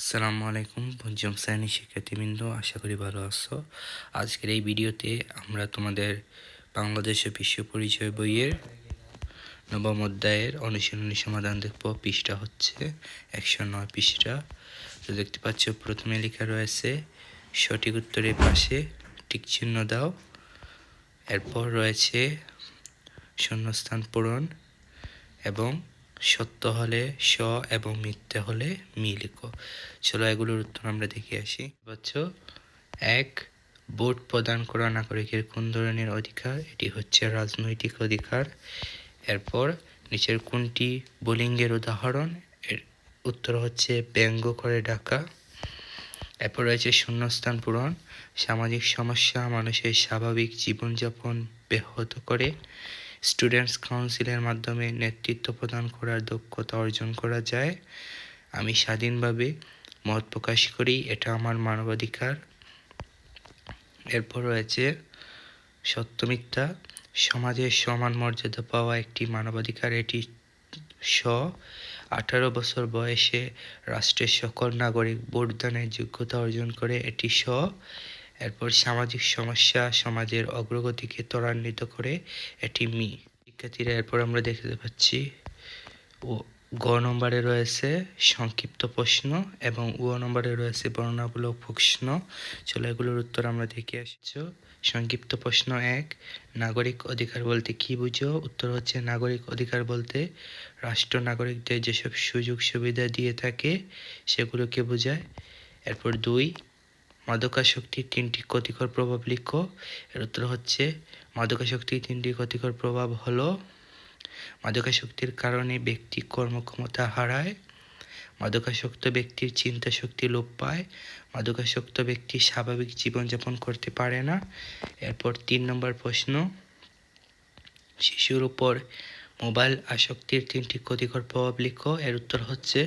আসসালামু আলাইকুম পঞ্চম শ্রেণীর শিক্ষার্থীবৃন্দ, আশা করি ভালো আছো। আজকের এই ভিডিওতে আমরা তোমাদের বাংলাদেশ ও বিশ্ব পরিচয় বইয়ের নবম অধ্যায়ের অনুশীলনী সমাধান দেখব। পৃষ্ঠা হচ্ছে 109 পৃষ্ঠা। তো দেখতে পাচ্ছ প্রথমে লেখা রয়েছে সঠিক উত্তরের পাশে টিক চিহ্ন দাও। এরপর রয়েছে শূন্যস্থান পূরণ এবং সত্য হলে স এবং মিথ্যে হলে মি লিখো। চলো এগুলোর উত্তর আমরা দেখে আসি। বুঝছো, 1, ভোট প্রদান করা নাগরিকের কোন ধরনের অধিকার? এটি হচ্ছে রাজনৈতিক অধিকার। এরপর নিচের কোনটি বুলিংয়ের উদাহরণ? এর উত্তর হচ্ছে ব্যঙ্গ করে ডাকা। এরপর রয়েছে শূন্যস্থান পূরণ। সামাজিক সমস্যা মানুষের স্বাভাবিক জীবনযাপন ব্যাহত করে। স্টুডেন্টস কাউন্সিলের মাধ্যমে নেতৃত্ব প্রদান করার দক্ষতা অর্জন করা যায়। আমি স্বাধীনভাবে মত প্রকাশ করি, এটা আমার মানবাধিকার। এরপর রয়েছে সত্য মিথ্যা। সমাজের সমান মর্যাদা পাওয়া একটি মানবাধিকার, এটি 18 বছর বয়সে রাষ্ট্রের সকল নাগরিক ভোটদানের যোগ্যতা অর্জন করে, এটি এরপর সামাজিক সমস্যা সমাজের অগ্রগতিকে ত্বরান্বিত করে, এটি মি। শিক্ষার্থীরা এরপর আমরা দেখতে পাচ্ছি গ নম্বরে রয়েছে সংক্ষিপ্ত প্রশ্ন এবং উ নম্বরে রয়েছে বর্ণনামূলক প্রশ্ন। চলো এগুলোর উত্তর আমরা দেখে আসছি। সংক্ষিপ্ত প্রশ্ন 1, নাগরিক অধিকার বলতে কি বুঝো? উত্তর হচ্ছে নাগরিক অধিকার বলতে রাষ্ট্র নাগরিকদের যেসব সুযোগ সুবিধা দিয়ে থাকে সেগুলোকে বোঝায়। এরপর 2, মাদকাসক্তির 3টি ক্ষতিকর প্রভাব লিখো। এর উত্তর হচ্ছে মাদকাসক্তির 3টি ক্ষতিকর প্রভাব হলো: মাদকাসক্তির কারণে ব্যক্তি কর্মক্ষমতা হারায়, মাদকাসক্ত ব্যক্তির চিন্তা শক্তি লোপ পায়, মাদকাসক্ত ব্যক্তি স্বাভাবিক জীবনযাপন করতে পারে না। এরপর 3 নম্বর প্রশ্ন, শিশুর উপর মোবাইল আসক্তির 3টি ক্ষতিকর প্রভাব লিখো। এর উত্তর হচ্ছে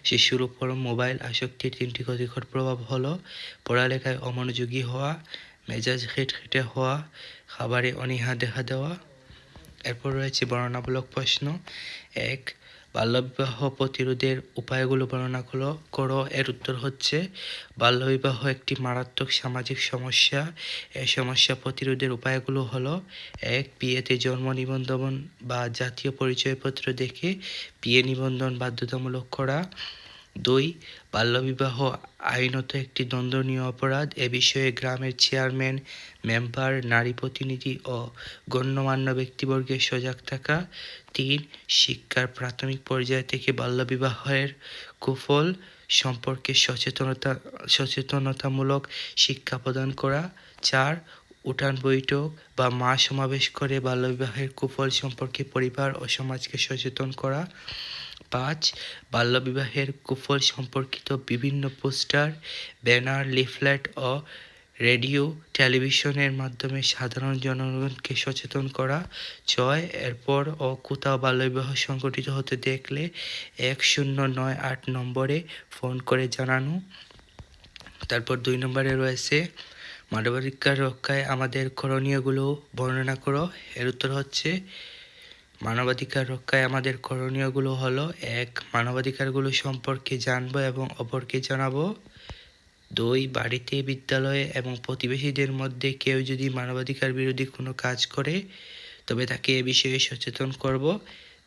শিশুর উপর মোবাইল আসক্তির 3টি ক্ষতিকর প্রভাব হলো: পড়ালেখায় অমনোযোগী হওয়া, মেজাজ খিটখিটে হওয়া, খাবারে অনীহা দেখা দেওয়া। এরপর রয়েছে বর্ণনামূলক প্রশ্ন 1, বাল্যবিবাহ প্রতিরোধের উপায়গুলো বর্ণনা করো। এর উত্তর হচ্ছে বাল্যবিবাহ একটি মারাত্মক সামাজিক সমস্যা। এই সমস্যা প্রতিরোধের উপায়গুলো হলো: 1, বিয়েতে জন্ম নিবন্ধন বা জাতীয় পরিচয়পত্র দেখে বিয়ে নিবন্ধন বাধ্যতামূলক করা। 2, বাল্যবিবাহ আইনত একটি দণ্ডনীয় অপরাধ। এ বিষয়ে গ্রামের চেয়ারম্যান, মেম্বার, নারী প্রতিনিধি ও গণ্যমান্য ব্যক্তিবর্গের সজাগ থাকা। 3, শিক্ষার প্রাথমিক পর্যায় থেকে বাল্যবিবাহের কুফল সম্পর্কে সচেতনতামূলক শিক্ষা প্রদান করা। 4, উঠান বৈঠক বা মহাসমাবেশ করে বাল্যবিবাহের কুফল সম্পর্কে পরিবার ও সমাজকে সচেতন করা। 5, বাল্যবিবাহের কুফল সম্পর্কিত বিভিন্ন পোস্টার, ব্যানার, লিফলেট ও রেডিও টেলিভিশনের মাধ্যমে সাধারণ জনগণকে সচেতন করা। 6, এরপর ও কোথাও বাল্যবিবাহ সংঘটিত হতে দেখলে 1098 নম্বরে ফোন করে জানানো। তারপর 2 নম্বরে রয়েছে মানবাধিকার রক্ষায় আমাদের করণীয়গুলো বর্ণনা করো। এর উত্তর হচ্ছে মানবাধিকার রক্ষায় আমাদের করণীয়গুলো হলো: 1, মানবাধিকারগুলো সম্পর্কে জানবো এবং অপরকে জানাবো। 2, বাড়িতে, বিদ্যালয়ে এবং প্রতিবেশীদের মধ্যে কেউ যদি মানবাধিকার বিরোধী কোনো কাজ করে তবে তাকে এ বিষয়ে সচেতন করব।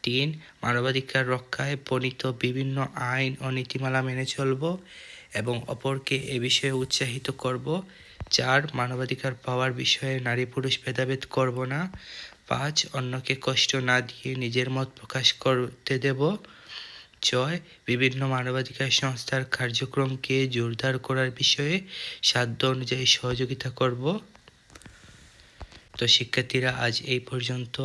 3, মানবাধিকার রক্ষায় প্রণীত বিভিন্ন আইন ও নীতিমালা মেনে চলব এবং অপরকে এ বিষয়ে উৎসাহিত করব। 4, মানবাধিকার পাওয়ার বিষয়ে নারী পুরুষ ভেদাভেদ করব না। 5, অন্যকে কষ্ট না দিয়ে নিজের মত প্রকাশ করতে দেব। 6, বিভিন্ন মানবাধিকার সংস্থার কার্যক্রমকে জোরদার করার বিষয়ে সাধ্য অনুযায়ী সহযোগিতা করব। তো শিক্ষার্থীরা, আজ এই পর্যন্ত।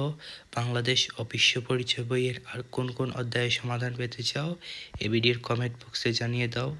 বাংলাদেশ ও বিশ্ব পরিচয় বইয়ের আর কোন কোন অধ্যায়ে সমাধান পেতে চাও এই ভিডিওর কমেন্ট বক্সে জানিয়ে দাও।